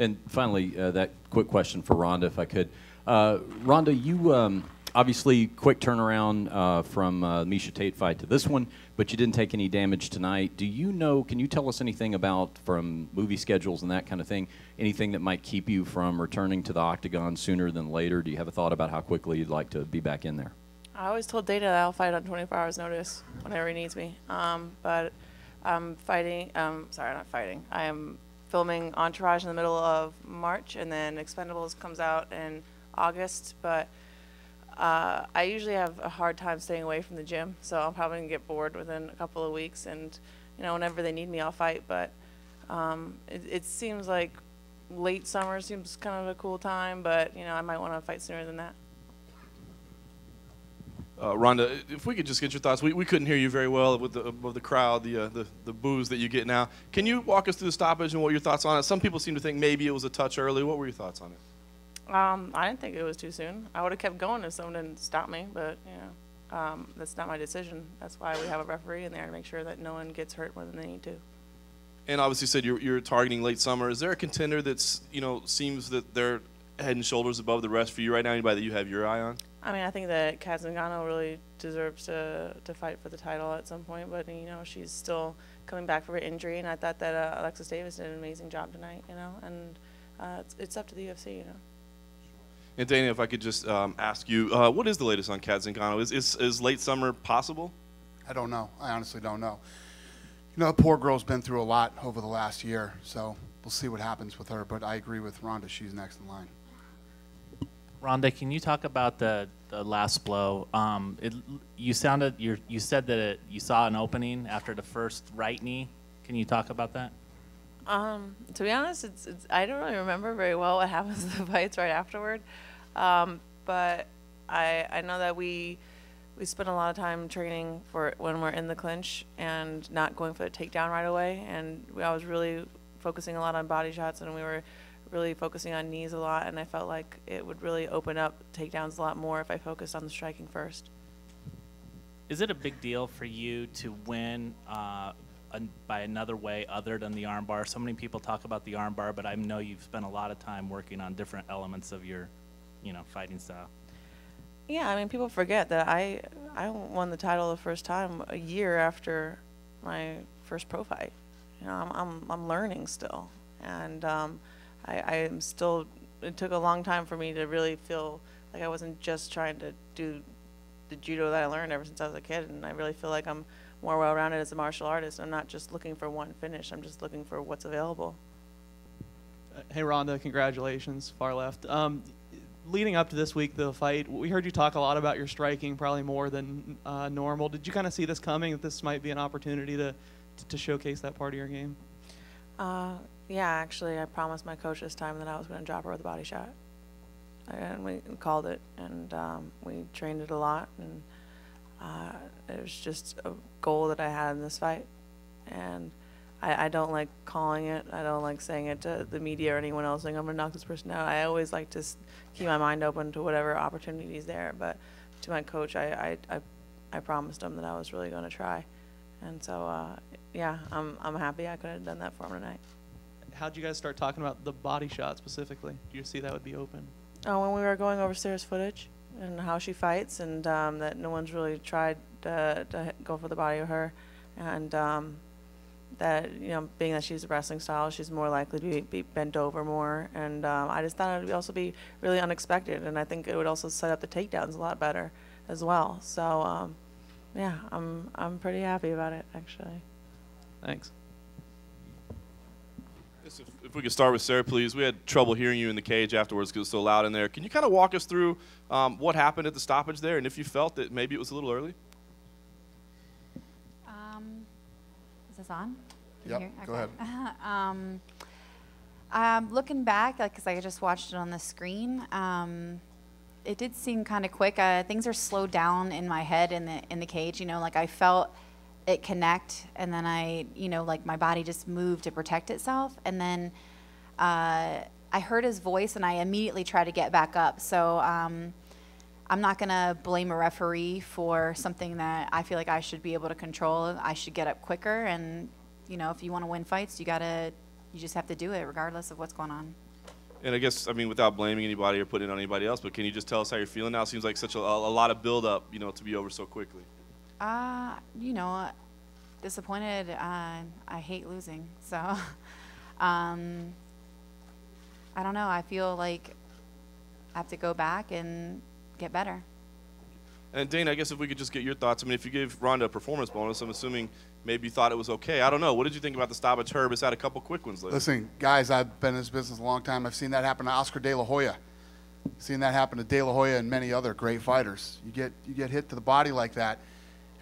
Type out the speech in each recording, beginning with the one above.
And finally, that quick question for Ronda, if I could. Ronda, you obviously quick turnaround from Miesha Tate fight to this one, but you didn't take any damage tonight. Do you know, can you tell us anything about, from movie schedules and that kind of thing, anything that might keep you from returning to the octagon sooner than later? Do you have a thought about how quickly you'd like to be back in there? I always told Dana that I'll fight on 24 hours notice whenever he needs me. But I'm fighting, sorry, not fighting. I am filming Entourage in the middle of March, and then Expendables comes out in August. But I usually have a hard time staying away from the gym, so I'm probably going to get bored within a couple of weeks. And, you know, whenever they need me, I'll fight. But it seems like late summer seems kind of a cool time, but, you know, I might want to fight sooner than that. Ronda, if we could just get your thoughts. We couldn't hear you very well with the crowd, the boos that you get now. Can you walk us through the stoppage and what your thoughts on it? Some people seem to think maybe it was a touch early. What were your thoughts on it? I didn't think it was too soon. I would have kept going if someone didn't stop me, but, you know, that's not my decision. That's why we have a referee in there to make sure that no one gets hurt more than they need to. And obviously you said you're targeting late summer. Is there a contender that's, you know, seems that they're head and shoulders above the rest for you right now? Anybody that you have your eye on? I mean, I think that Kat Zingano really deserves to fight for the title at some point, but, you know, she's still coming back from her injury, and I thought that Alexis Davis did an amazing job tonight, you know, and it's up to the UFC, you know. And Dana, if I could just ask you, what is the latest on Kat Zingano? Is late summer possible? I don't know. I honestly don't know. You know, the poor girl's been through a lot over the last year, so we'll see what happens with her, but I agree with Ronda. She's next in line. Ronda, can you talk about the last blow? You said that you saw an opening after the first right knee. Can you talk about that? To be honest, I don't really remember very well what happens to the fights right afterward, but I know that we spend a lot of time training for when we're in the clinch and not going for the takedown right away, and I was really focusing a lot on body shots, and we were really focusing on knees a lot, and I felt like it would really open up takedowns a lot more if I focused on the striking first. Is it a big deal for you to win by another way other than the armbar? So many people talk about the armbar, but I know you've spent a lot of time working on different elements of your, you know, fighting style. Yeah, I mean, people forget that I won the title the first time a year after my first pro fight. You know, I'm learning still, and I am still. It took a long time for me to really feel like I wasn't just trying to do the judo that I learned ever since I was a kid, and I really feel like I'm more well-rounded as a martial artist. I'm not just looking for one finish. I'm just looking for what's available. Hey, Ronda, congratulations, far left. Leading up to this week, the fight, we heard you talk a lot about your striking, probably more than normal. Did you kind of see this coming, that this might be an opportunity to showcase that part of your game? Yeah, actually, I promised my coach this time that I was going to drop her with a body shot. And we called it, and we trained it a lot, and it was just a goal that I had in this fight. And I don't like calling it. I don't like saying it to the media or anyone else, saying I'm going to knock this person out. I always like to keep my mind open to whatever opportunity is there. But to my coach, I promised him that I was really going to try. And so, yeah, I'm happy I could have done that for him tonight. How'd you guys start talking about the body shot specifically? Do you see that would be open? When we were going over Sara's footage and how she fights, and that no one's really tried to go for the body of her, and that, you know, being that she's a wrestling style, she's more likely to be bent over more, and I just thought it would also be really unexpected, and I think it would also set up the takedowns a lot better as well. So yeah, I'm pretty happy about it, actually. Thanks. If we could start with Sara, please. We had trouble hearing you in the cage afterwards because it was so loud in there. Can you kind of walk us through what happened at the stoppage there, and if you felt that maybe it was a little early? Is this on? Yep, go ahead. Looking back, because I just watched it on the screen, it did seem kind of quick. Things are slowed down in my head in the cage. You know, like I felt it connect, and then like my body just moved to protect itself, and then I heard his voice, and I immediately tried to get back up. So I'm not gonna blame a referee for something that I feel like I should be able to control. I should get up quicker, and you know, if you want to win fights, you just have to do it regardless of what's going on. And I guess, I mean, without blaming anybody or putting it on anybody else, but can you just tell us how you're feeling now? It seems like such a lot of build-up, you know, to be over so quickly. You know, disappointed. I hate losing, so I don't know. I feel like I have to go back and get better. And Dana, I guess if we could just get your thoughts. I mean, if you gave Ronda a performance bonus, I'm assuming maybe you thought it was okay. I don't know. What did you think about the stoppage? Herb has had a couple quick ones lately. Listen, guys, I've been in this business a long time. I've seen that happen to Oscar De La Hoya. Seen that happen to De La Hoya and many other great fighters. You get hit to the body like that,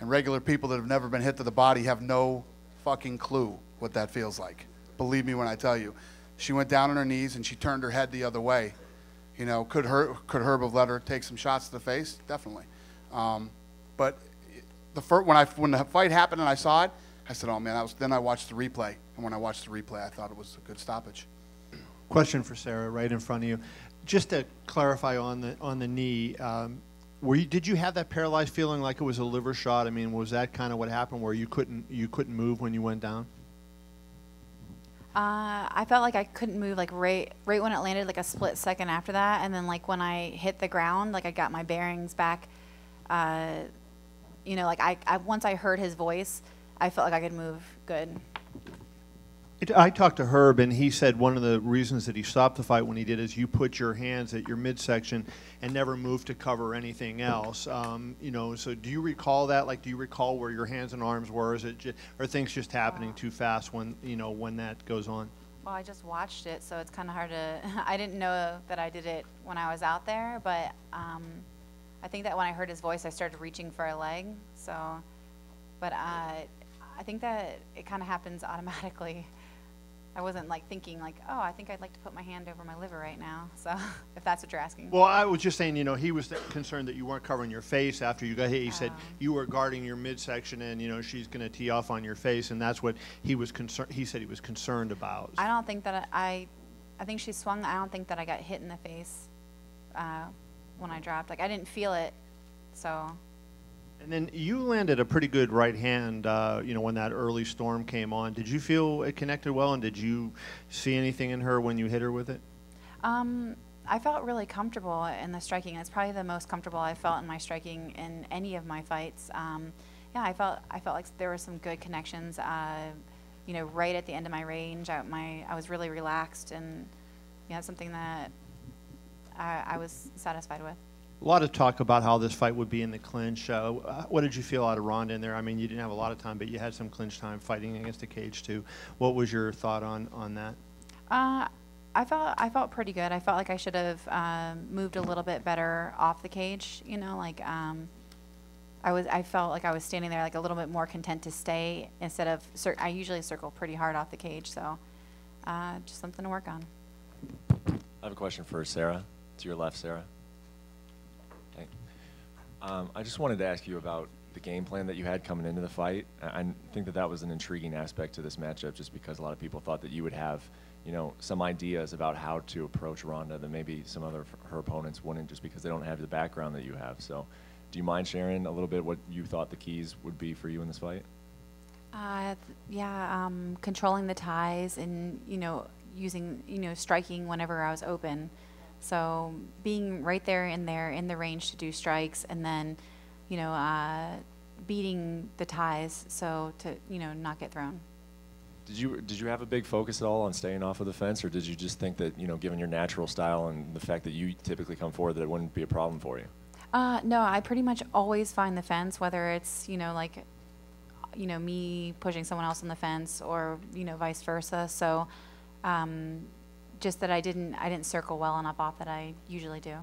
and regular people that have never been hit to the body have no fucking clue what that feels like. Believe me when I tell you. She went down on her knees and she turned her head the other way. You know, could Herb have let her take some shots to the face? Definitely. But when the fight happened and I saw it, I said, "Oh man!" Then I watched the replay, and when I watched the replay, I thought it was a good stoppage. Question for Sara, right in front of you. Just to clarify on the knee, did you have that paralyzed feeling like it was a liver shot? I mean, was that kind of what happened, where you couldn't move when you went down? I felt like I couldn't move, like right when it landed, like a split second after that, and then like when I hit the ground, like I got my bearings back. You know, like I once I heard his voice, I felt like I could move good. I talked to Herb, and he said one of the reasons that he stopped the fight when he did is you put your hands at your midsection and never moved to cover anything else. You know, so do you recall that? Like, do you recall where your hands and arms were? Are things just happening too fast when that goes on? Well, I just watched it, so it's kind of hard to. I didn't know that I did it when I was out there, but I think that when I heard his voice, I started reaching for a leg. So, but I think that it kind of happens automatically. I wasn't like thinking like, oh, I think I'd like to put my hand over my liver right now. So if that's what you're asking. Well, I was just saying, you know, he was concerned that you weren't covering your face after you got hit. He said you were guarding your midsection, and you know she's going to tee off on your face, and that's what he was concerned. He said he was concerned about. I don't think that I think she swung. I don't think that I got hit in the face when I dropped. Like I didn't feel it, so. And then you landed a pretty good right hand, you know, when that early storm came on. Did you feel it connected well, and did you see anything in her when you hit her with it? I felt really comfortable in the striking. It's probably the most comfortable I felt in my striking in any of my fights. Yeah, I felt like there were some good connections. You know, right at the end of my range, I was really relaxed, and yeah, something that I was satisfied with. A lot of talk about how this fight would be in the clinch. What did you feel out of Ronda in there? I mean, you didn't have a lot of time, but you had some clinch time fighting against the cage too. What was your thought on that? I felt pretty good. I felt like I should have moved a little bit better off the cage. You know, like I felt like I was standing there like a little bit more content to stay instead of I usually circle pretty hard off the cage. So just something to work on. I have a question for Sara. To your left, Sara. I just wanted to ask you about the game plan that you had coming into the fight. I think that was an intriguing aspect to this matchup, just because a lot of people thought that you would have, you know, some ideas about how to approach Ronda that maybe some other her opponents wouldn't, just because they don't have the background that you have. So, do you mind sharing a little bit what you thought the keys would be for you in this fight? Yeah, controlling the ties and using striking whenever I was open. So being right there in the range to do strikes, and then, beating the ties so to, not get thrown. Did you have a big focus at all on staying off of the fence, or did you just think that, given your natural style and the fact that you typically come forward, that it wouldn't be a problem for you? No, I pretty much always find the fence, whether it's, me pushing someone else on the fence or, vice versa. So, just that I didn't circle well enough off that I usually do.